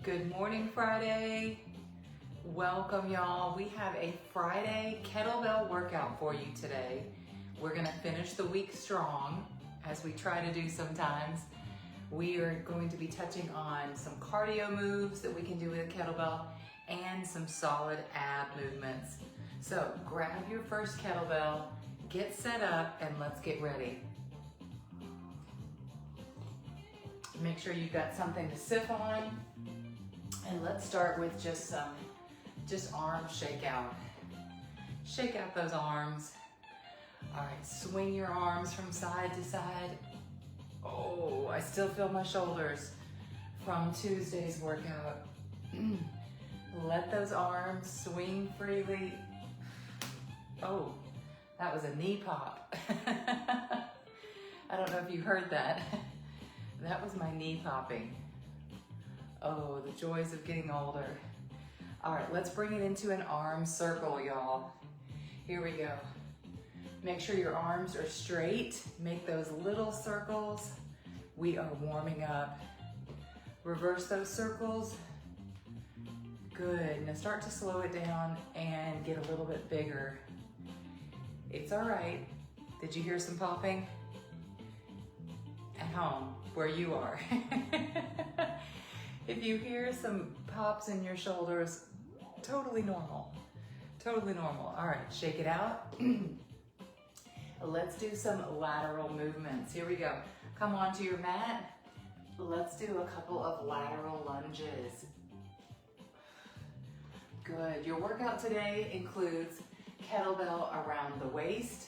Good morning, Friday. Welcome, y'all. We have a Friday kettlebell workout for you today. We're gonna finish the week strong, as we try to do sometimes. We are going to be touching on some cardio moves that we can do with a kettlebell and some solid ab movements. So grab your first kettlebell, get set up, and let's get ready. Make sure you've got something to sit on. And let's start with just arm shakeout. Shake out those arms. All right, swing your arms from side to side. Oh, I still feel my shoulders from Tuesday's workout. Let those arms swing freely. Oh, that was a knee pop. I don't know if you heard that. That was my knee popping. Oh, the joys of getting older. All right, let's bring it into an arm circle, y'all. Here we go. Make sure your arms are straight. Make those little circles. We are warming up. Reverse those circles. Good. Now start to slow it down and get a little bit bigger. It's all right. Did you hear some popping? At home, where you are. If you hear some pops in your shoulders, totally normal. Totally normal. All right, shake it out. Let's do some lateral movements. Here we go. Come onto your mat. Let's do a couple of lateral lunges. Good. Your workout today includes kettlebell around the waist,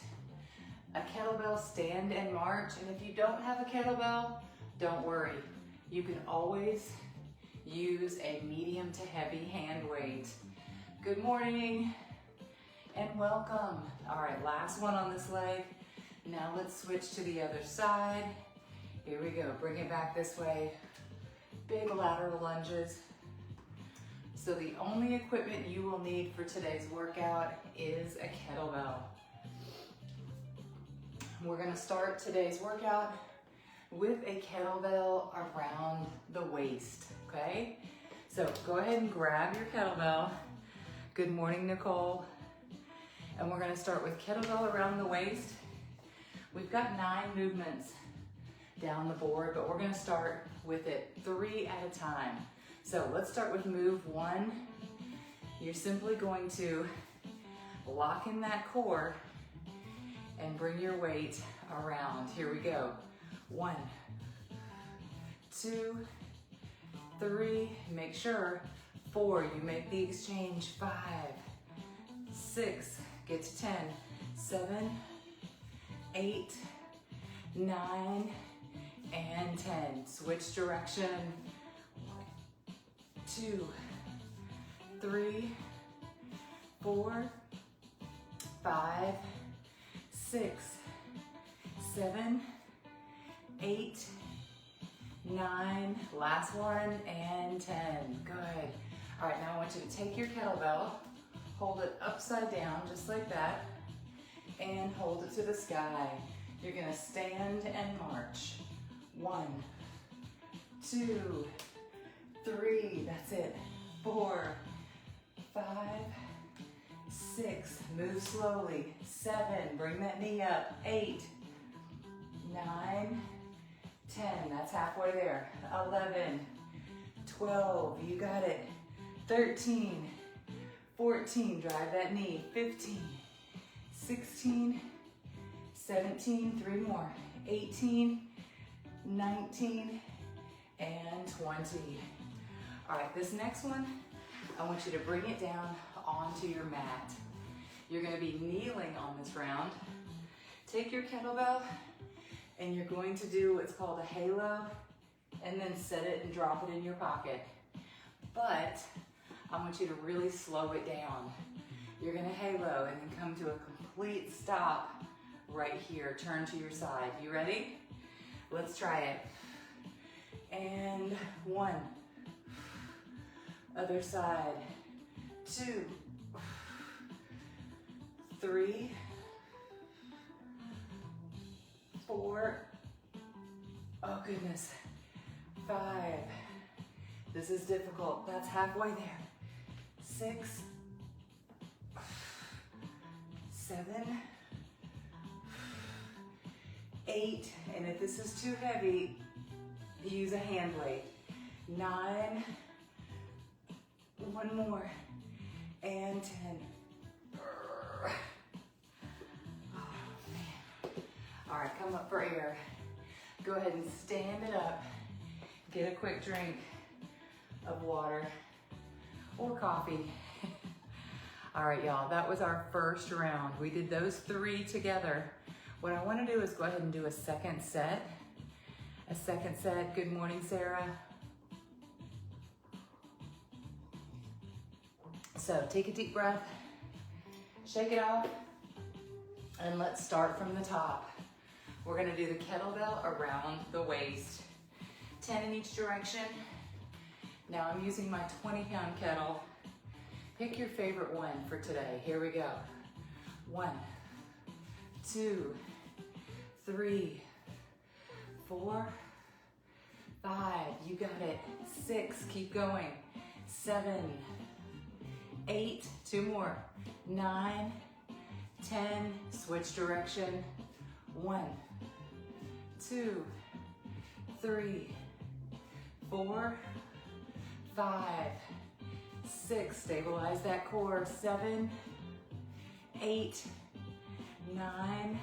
a kettlebell stand and march, and if you don't have a kettlebell, don't worry. You can always use a medium to heavy hand weight. Good morning and welcome. All right, last one on this leg. Now let's switch to the other side. Here we go, bring it back this way. Big lateral lunges. So the only equipment you will need for today's workout is a kettlebell. We're gonna start today's workout with a kettlebell around the waist, okay? So go ahead and grab your kettlebell. Good morning, Nicole. And we're gonna start with kettlebell around the waist. We've got 9 movements down the board, but we're gonna start with it 3 at a time. So let's start with move 1. You're simply going to lock in that core and bring your weight around. Here we go. 1, 2, 3, make sure. 4, you make the exchange. 5, 6, get to 10, 7, 8, 9, and 10. Switch direction. 2, 3, 4, 5, 6, 7, 8, 9, last one, and 10. Good. All right, now I want you to take your kettlebell, hold it upside down, just like that, and hold it to the sky. You're gonna stand and march. 1, 2, 3, that's it. 4, 5, 6, move slowly. 7, bring that knee up. 8, 9, 10, that's halfway there. 11, 12, you got it. 13, 14, drive that knee. 15, 16, 17, 3 more. 18, 19, and 20. All right, this next one, I want you to bring it down onto your mat. You're gonna be kneeling on this round. Take your kettlebell and you're going to do what's called a halo and then set it and drop it in your pocket. But I want you to really slow it down. You're gonna halo and then come to a complete stop right here. Turn to your side. You ready? Let's try it. And 1. Other side. 2, 3, 4, oh goodness, 5, This is difficult. That's halfway there. 6, 7, 8, and if this is too heavy, use a hand weight. 9, one more, and 10. Oh, man. All right, come up for air. Go ahead and stand it up. Get a quick drink of water or coffee. All right, y'all, that was our first round. We did those 3 together. What I want to do is go ahead and do a second set. A second set. Good morning, Sarah. So take a deep breath, shake it off, and let's start from the top. We're gonna do the kettlebell around the waist. 10 in each direction. Now I'm using my 20-pound kettle. Pick your favorite one for today. Here we go. 1, 2, 3, 4, 5. You got it. 6, keep going. 7, 8, 2 more. 9, 10, switch direction. 1, 2, 3, 4, 5, 6, stabilize that core. 7, 8, 9,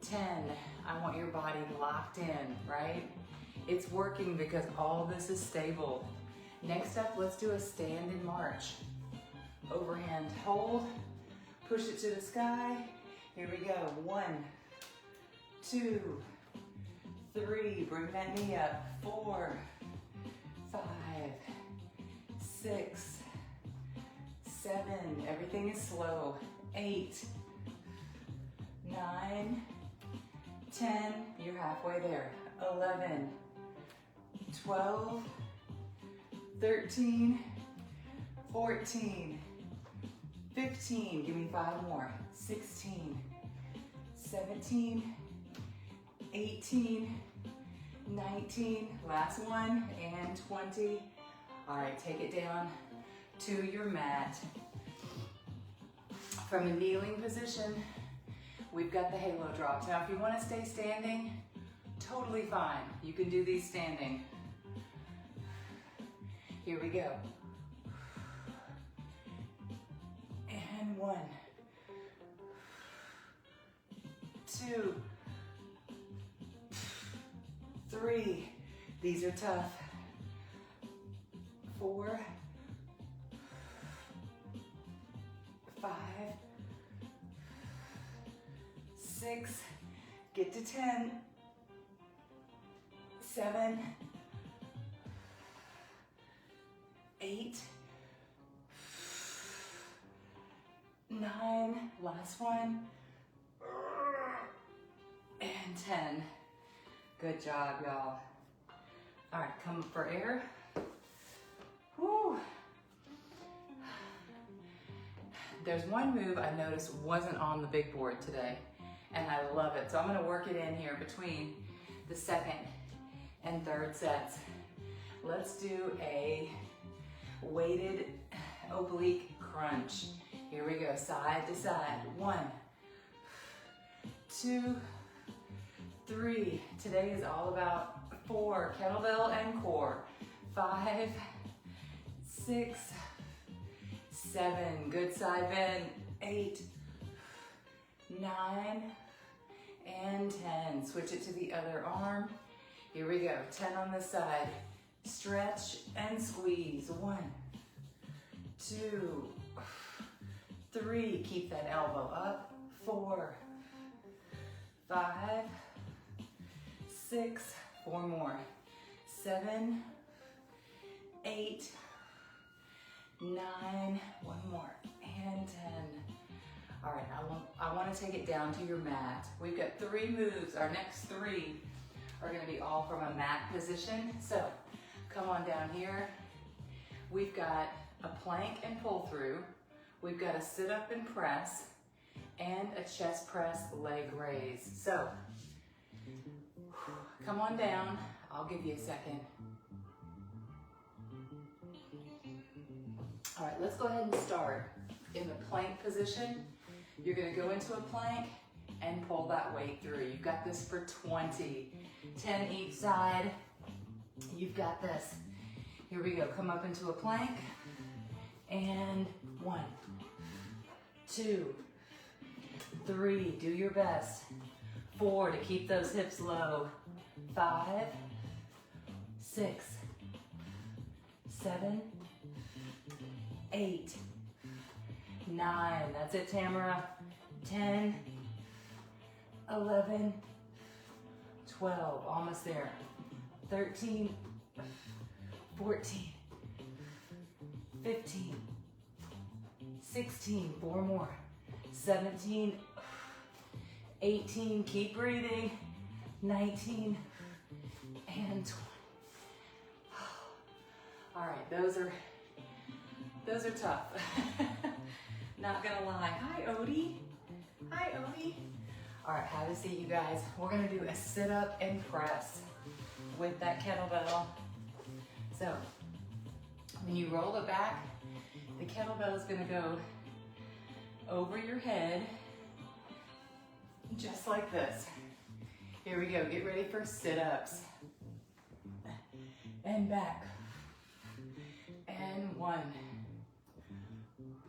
10. I want your body locked in, right? It's working because all this is stable. Next up, let's do a stand and march. Overhand hold, push it to the sky. Here we go. 1, 2, 3, bring that knee up. 4, 5, 6, 7, everything is slow. 8, 9, 10, you're halfway there. 11, 12, 13, 14, 15, give me 5 more. 16, 17, 18, 19, last one, and 20. All right, take it down to your mat. From a kneeling position, we've got the halo drops. Now, if you want to stay standing, totally fine. You can do these standing. Here we go. And 1, 2, 3. These are tough. 4, 5, 6, get to 10, 7, 8, 9, last one, and 10. Good job, y'all. All right, come up for air. Whew. There's one move I noticed wasn't on the big board today, and I love it. So I'm gonna work it in here between the second and third sets. Let's do a weighted oblique crunch. Here we go, side to side. 1, 2, 3. Today is all about 4, kettlebell and core. 5, 6, 7, good side bend. 8, 9, and 10. Switch it to the other arm. Here we go, 10 on this side. Stretch and squeeze. 1, 2, 3, keep that elbow up. 4, 5, 6, 4 more. 7, 8, 9, 1 more, and 10. All right, I want to take it down to your mat. We've got 3 moves. Our next 3 are going to be all from a mat position. So come on down here. We've got a plank and pull through. We've got a sit up and press and a chest press leg raise. So come on down. I'll give you a second. All right, let's go ahead and start in the plank position. You're gonna go into a plank and pull that weight through. You've got this for 20. 10 each side. You've got this. Here we go, come up into a plank. And 1, 2, 3, do your best. 4, to keep those hips low. 5, 6, 7, 8, 9, that's it, Tamara. 10, 11, 12, almost there. 13, 14, 15, 16, 4 more. 17, 18, keep breathing. 19, and 20. All right, those are tough. Not gonna lie. Hi, Odie. Hi, Odie. All right, have a seat, you guys. We're gonna do a sit-up and press with that kettlebell. So, when you roll it back, the kettlebell is gonna go over your head, just like this. Here we go, get ready for sit-ups. And back. And 1.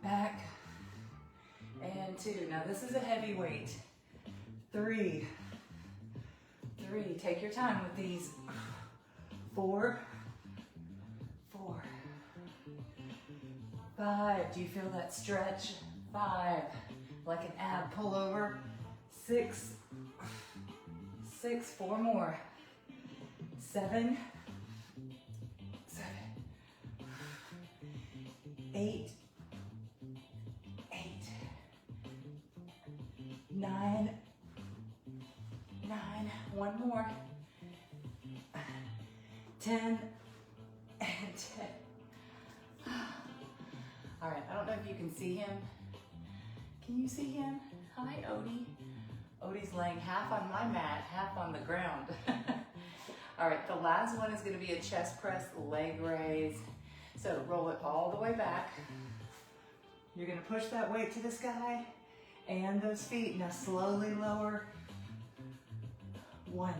Back. And 2. Now this is a heavy weight. 3. Take your time with these. 4. 5. Do you feel that stretch? 5. Like an ab pullover. 6. 4 more. 7. 8. 9. 1 more. 10 and 10. All right, I don't know if you can see him. Can you see him? Hi, Odie. Odie's laying half on my mat, half on the ground. All right, the last one is gonna be a chest press leg raise. So roll it all the way back. You're gonna push that weight to the sky and those feet. Now slowly lower. 1,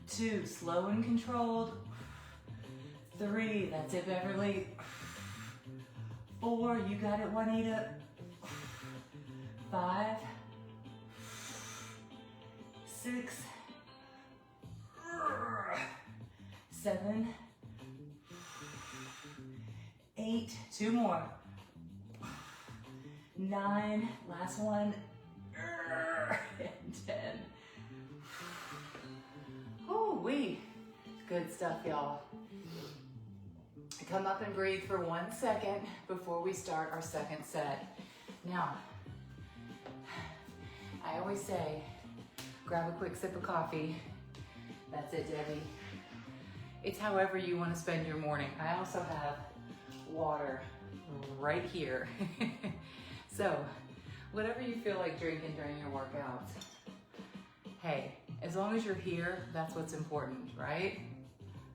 2, slow and controlled. 3, that's it, Beverly. 4, you got it, Juanita. 5, 6, 7, 8, 2 more. 9, last one. And 10. Ooh-wee. Good stuff, y'all. Come up and breathe for 1 second before we start our second set. Now, I always say, grab a quick sip of coffee. That's it, Debbie. It's however you want to spend your morning. I also have water right here. So, whatever you feel like drinking during your workouts. Hey, as long as you're here, that's what's important, right?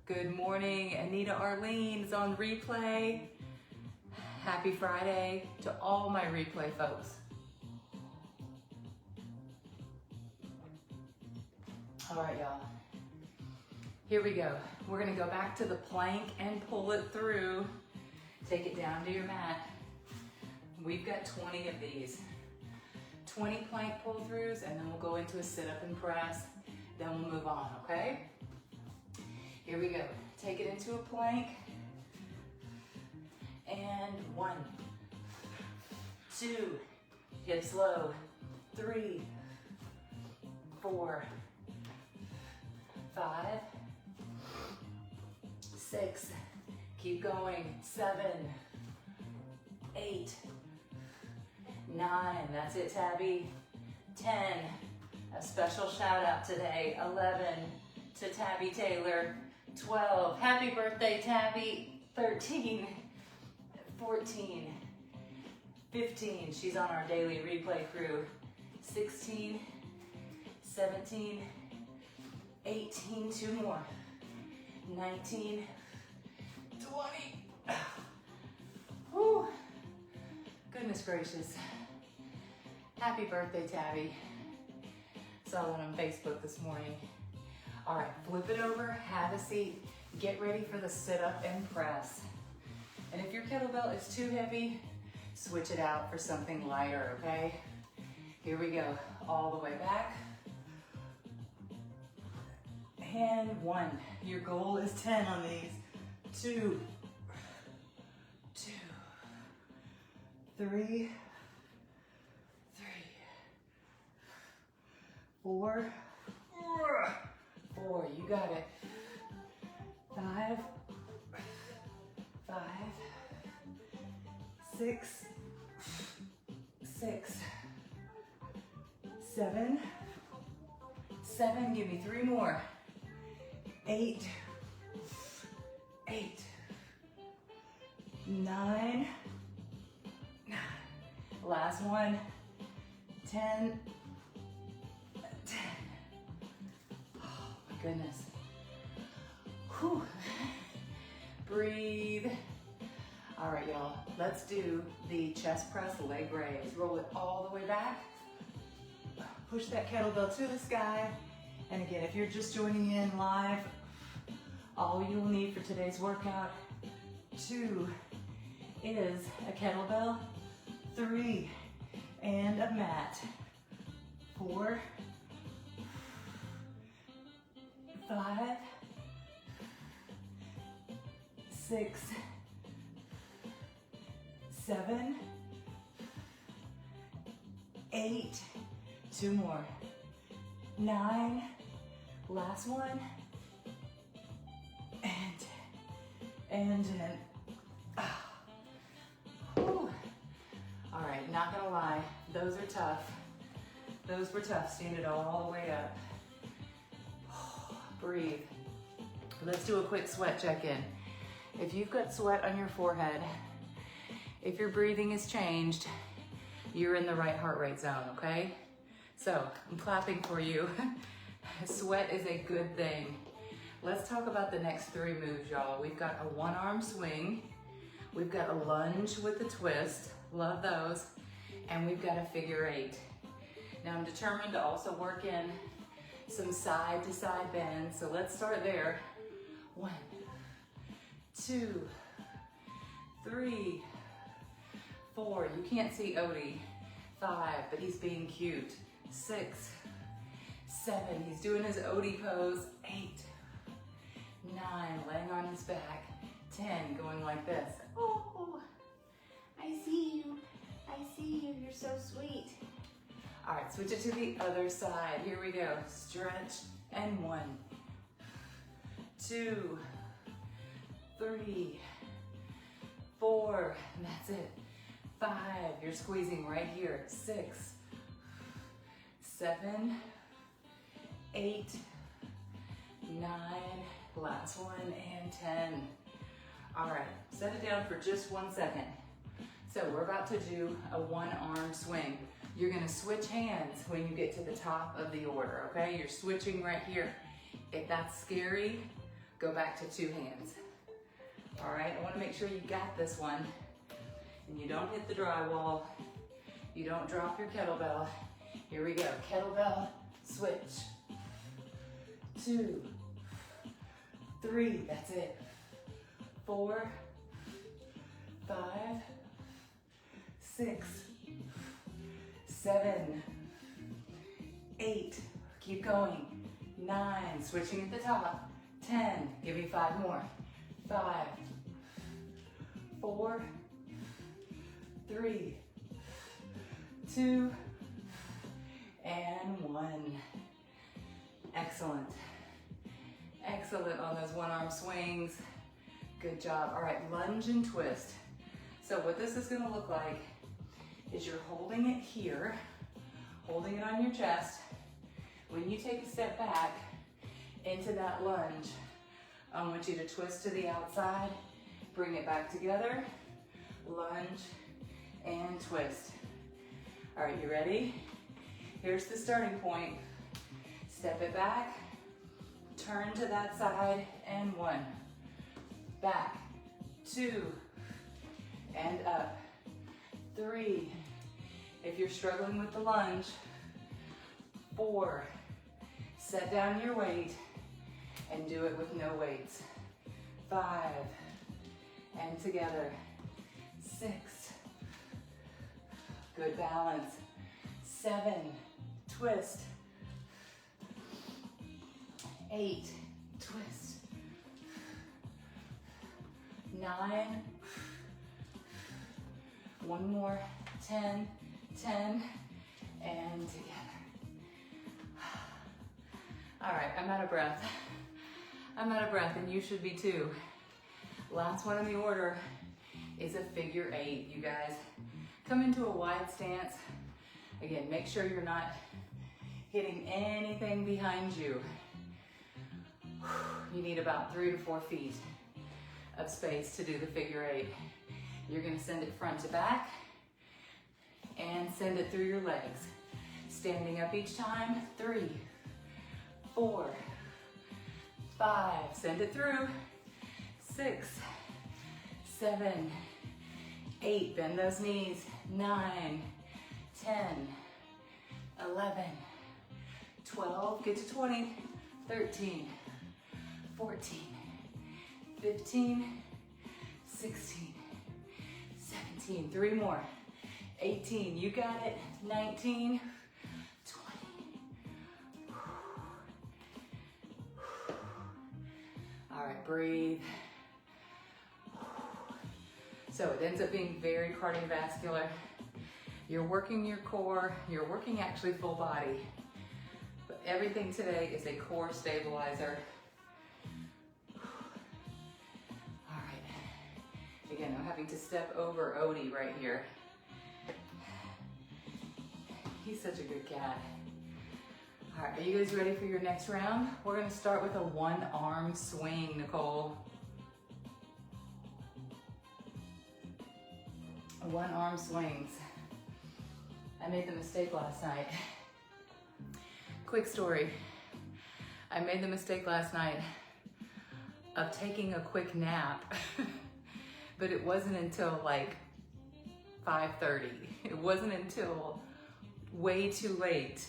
Good morning, Anita Arlene's on replay. Happy Friday to all my replay folks. All right, y'all. Here we go. We're gonna go back to the plank and pull it through. Take it down to your mat. We've got 20 of these. 20 plank pull-throughs, and then we'll go into a sit-up and press. Then we'll move on, okay? Here we go. Take it into a plank. And 1, 2, hips low. 3, 4, 5, 6, keep going. 7, 8, 9, that's it, Tabby. 10, a special shout out today. 11 to Tabby Taylor. 12, happy birthday, Tabby. 13, 14, 15, she's on our daily replay crew. 16, 17, 18, 2 more. 19, 20. Whew. Goodness gracious. Happy birthday, Tabby. Saw that on Facebook this morning. All right, flip it over, have a seat. Get ready for the sit-up and press. And if your kettlebell is too heavy, switch it out for something lighter, okay? Here we go, all the way back. And 1. Your goal is 10 on these. 2, 3, 4, 4, you got it. 5, 6, 7, 7, give me 3 more. 8, 9, last one, 10, oh my goodness. Whew. Breathe. All right, y'all, let's do the chest press leg raise. Roll it all the way back. Push that kettlebell to the sky. And again, if you're just joining in live, all you'll need for today's workout, 2 is a kettlebell, 3 and a mat, 4, 5, 6, 7, 8, 2 more, 9, last one, and 10. Whew. All right, not gonna lie, those are tough. Those were tough, stand it all the way up. Breathe. Let's do a quick sweat check-in. If you've got sweat on your forehead, if your breathing has changed, you're in the right heart rate zone, okay? So, I'm clapping for you. Sweat is a good thing. Let's talk about the next 3 moves, y'all. We've got a 1-arm swing, we've got a lunge with a twist, love those, and we've got a figure 8. Now I'm determined to also work in some side to side bends, so let's start there. 1, 2, 3, 4, you can't see Odie. 5, but he's being cute. 6, 7, he's doing his Odie pose. 8, 9, laying on his back. 10, going like this. Oh, I see you. I see you. You're so sweet. All right, switch it to the other side. Here we go. Stretch and 1, 2, 3, 4, and that's it. 5, you're squeezing right here. 6, 7, 8, 9, last one, and 10. All right, set it down for just 1 second. So we're about to do a 1-arm swing. You're gonna switch hands when you get to the top of the order, okay? You're switching right here. If that's scary, go back to 2 hands. All right, I wanna make sure you got this one. And you don't hit the drywall. You don't drop your kettlebell. Here we go, kettlebell, switch. 2, 3, that's it. 4, 5, 6, 7, 8, keep going. 9, switching at the top. 10, give me 5 more. 5, 4, 3, 2, and 1. Excellent. Excellent on those 1-arm swings. Good job. All right, lunge and twist. So what this is gonna look like is you're holding it here, holding it on your chest. When you take a step back into that lunge, I want you to twist to the outside, bring it back together, lunge, and twist. All right, you ready? Here's the starting point. Step it back, turn to that side, and 1. Back, 2, and up. 3. If you're struggling with the lunge, 4. Set down your weight and do it with no weights. 5, and together. 6, good balance. 7, twist. 8, twist. 9, one more. 10, 10, and together. All right, I'm out of breath. I'm out of breath, and you should be too. Last one in the order is a figure 8, you guys. Come into a wide stance. Again, make sure you're not hitting anything behind you. You need about 3 to 4 feet of space to do the figure 8. You're gonna send it front to back and send it through your legs. Standing up each time. 3, 4, 5, send it through. 6, 7, 8, bend those knees. 9, 10, 11, 12, get to 20, 13, 14, 15, 16, 17, 3 more, 18, you got it, 19, 20. All right, breathe. So it ends up being very cardiovascular. You're working your core, you're working actually full body. But everything today is a core stabilizer. All right. Again, I'm having to step over Odie right here. He's such a good cat. All right, are you guys ready for your next round? We're gonna start with a 1-arm swing, Nicole. 1-arm swings. I made the mistake last night. Quick story. I made the mistake last night of taking a quick nap, but it wasn't until like 5:30. It wasn't until way too late.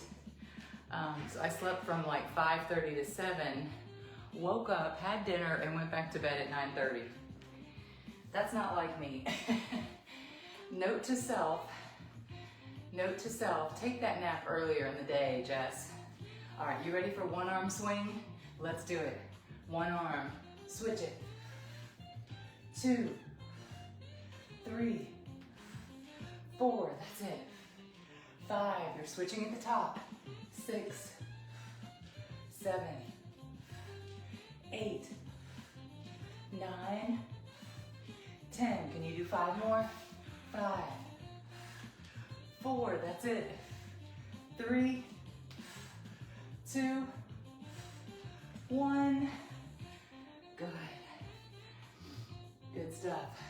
So I slept from like 5:30 to 7, woke up, had dinner, and went back to bed at 9:30. That's not like me. Note to self, take that nap earlier in the day, Jess. All right, you ready for 1-arm swing? Let's do it. 1 arm, switch it. 2, 3, 4, that's it. 5, you're switching at the top. 6, 7, 8, 9, 10. Can you do 5 more? 5, 4, that's it. 3, 2, 1. Good. Good stuff.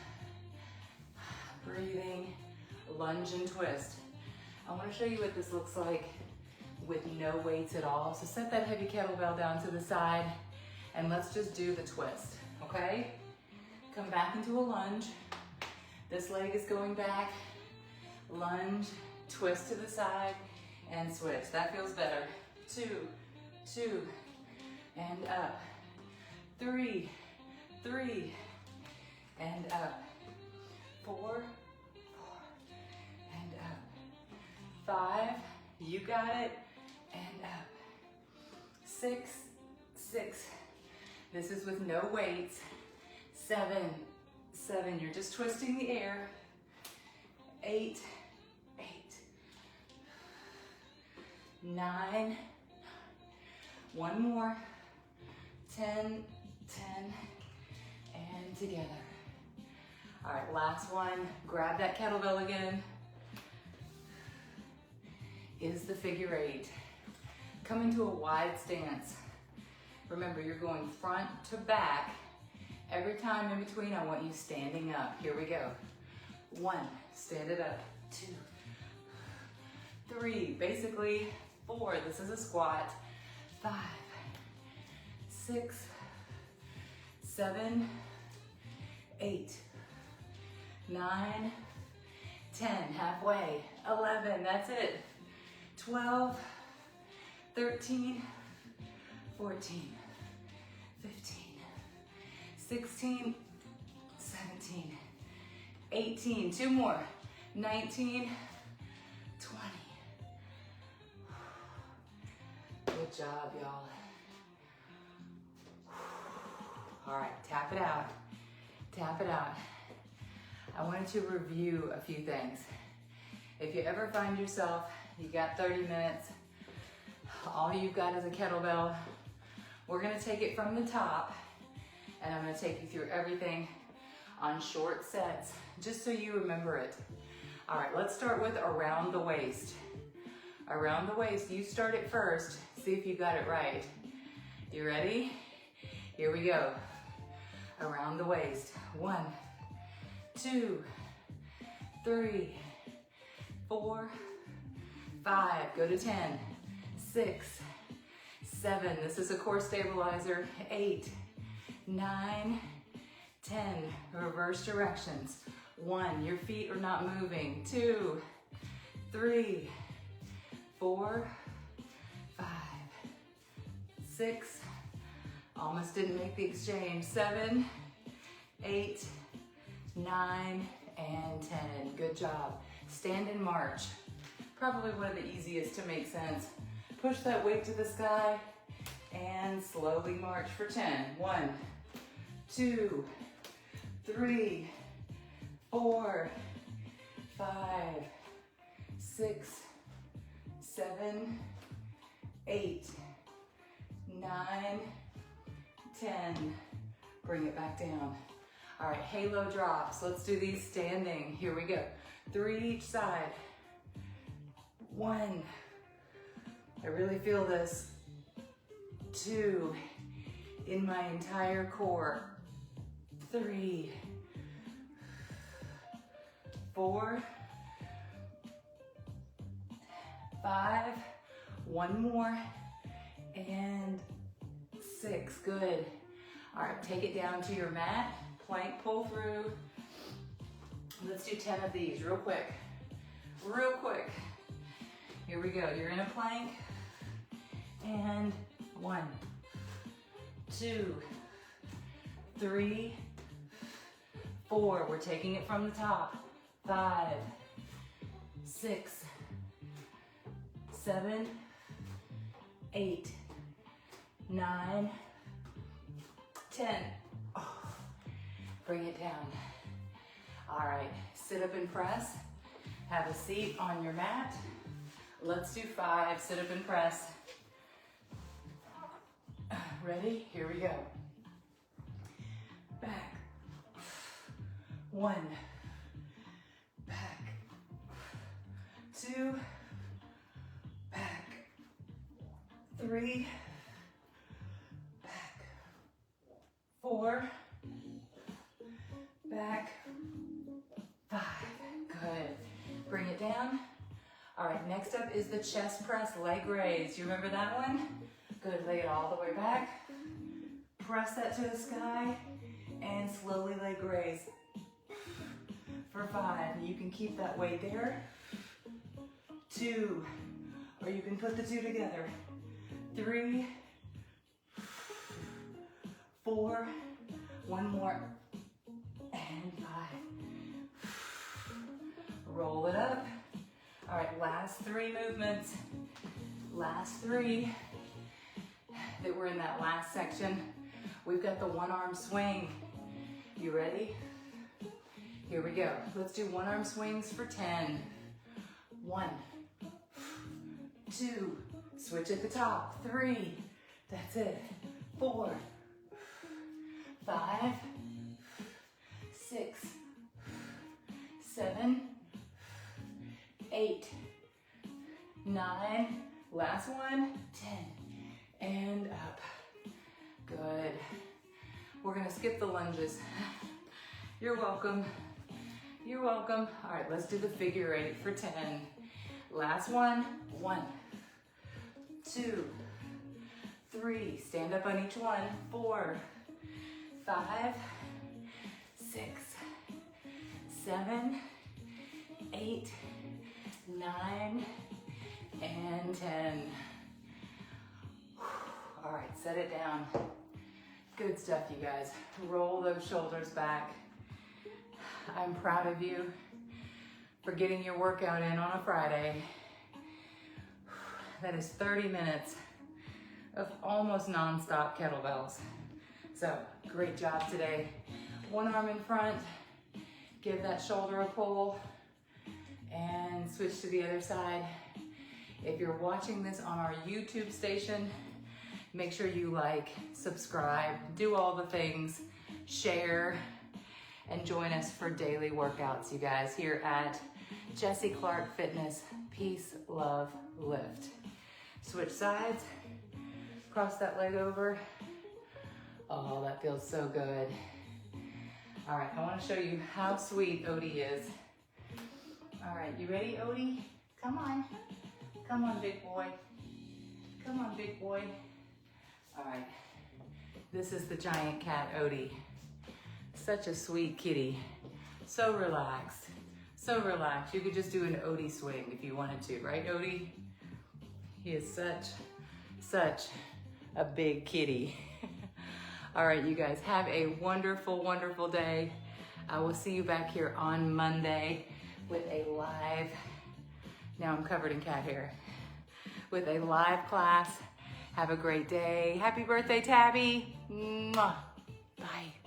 Breathing, lunge and twist. I want to show you what this looks like with no weights at all. So set that heavy kettlebell down to the side and let's just do the twist, okay? Come back into a lunge. This leg is going back, lunge, twist to the side, and switch. That feels better. 2, 2, and up. 3, 3, and up. 4, 4, and up. 5, you got it, and up. 6, 6. This is with no weights. 7, 7, you're just twisting the air. 8, 8. 9, 1 more. 10, 10, and together. All right, last one. Grab that kettlebell again. Is the figure 8. Come into a wide stance. Remember, you're going front to back. Every time in between, I want you standing up. Here we go. 1, stand it up. 2, 3, basically 4. This is a squat. 5, 6, 7, 8, 9, 10, halfway, 11, that's it, 12, 13, 14, 15, 16, 17, 18, 2 more, 19, 20. Good job, y'all. All right, tap it out, tap it out. I wanted to review a few things. If you ever find yourself, you got 30 minutes, all you've got is a kettlebell, we're gonna take it from the top, and I'm gonna take you through everything on short sets, just so you remember it. All right, let's start with around the waist. Around the waist, you start it first, see if you got it right. You ready? Here we go. Around the waist. 1, 2, 3, 4, 5, go to 10, 6, 7, this is a core stabilizer, 8, 9, 10, reverse directions. 1, your feet are not moving. 2, 3, 4, 5, 6, almost didn't make the exchange. 7, 8, 9, and 10. Good job. Stand and march. Probably one of the easiest to make sense. Push that weight to the sky and slowly march for 10. 1, 2, 3, 4, 5, 6, 7, 8, 9, 10. Bring it back down. All right, halo drops. Let's do these standing. Here we go. 3 each side. 1. I really feel this. 2. In my entire core. 3. 4. 5. 1 more. And 6. Good. All right, take it down to your mat. Plank pull through. Let's do 10 of these real quick. Real quick. Here we go. You're in a plank. And 1, 2, 3, 4. We're taking it from the top. 5, 6, 7, 8, 9, 10. Oh, bring it down. All right, sit up and press. Have a seat on your mat. Let's do 5, sit up and press. Ready? Here we go. Back. 1. Back. 2. Back. 3. Back. 4. Back. 5. Good. Bring it down. All right, next up is the chest press leg raise. You remember that one? Good, lay it all the way back. Press that to the sky and slowly leg raise. For 5, you can keep that weight there. 2, or you can put the 2 together. 3, 4, 1 more, and 5. Roll it up. All right, last 3 movements. Last 3 that we're in that last section. We've got the 1-arm swing. You ready? Here we go. Let's do 1-arm swings for 10. 1, 2, switch at the top. 3, that's it. 4, 5, 6, 7, 8, 9, last one, 10, and up. Good. We're gonna skip the lunges. You're welcome. You're welcome. All right, let's do the figure 8 for 10. Last one. 1, 2, 3. Stand up on each one. 4, 5, 6, 7, 8, 9, and 10. All right, set it down. Good stuff, you guys. Roll those shoulders back. I'm proud of you for getting your workout in on a Friday. That is 30 minutes of almost non-stop kettlebells. So, great job today. One arm in front, give that shoulder a pull, and switch to the other side. If you're watching this on our YouTube station, make sure you like, subscribe, do all the things, share, and join us for daily workouts, you guys, here at Jessie Clark Fitness, Peace, Love, Lift. Switch sides, cross that leg over. Oh, that feels so good. All right, I want to show you how sweet Odie is. All right, you ready, Odie? Come on. Come on, big boy. Come on, big boy. All right, this is the giant cat, Odie. Such a sweet kitty. So relaxed, so relaxed. You could just do an Odie swing if you wanted to, right, Odie? He is such a big kitty. All right, you guys, have a wonderful, wonderful day. I will see you back here on Monday with a live, now I'm covered in cat hair, with a live class. Have a great day. Happy birthday, Tabby. Mwah. Bye.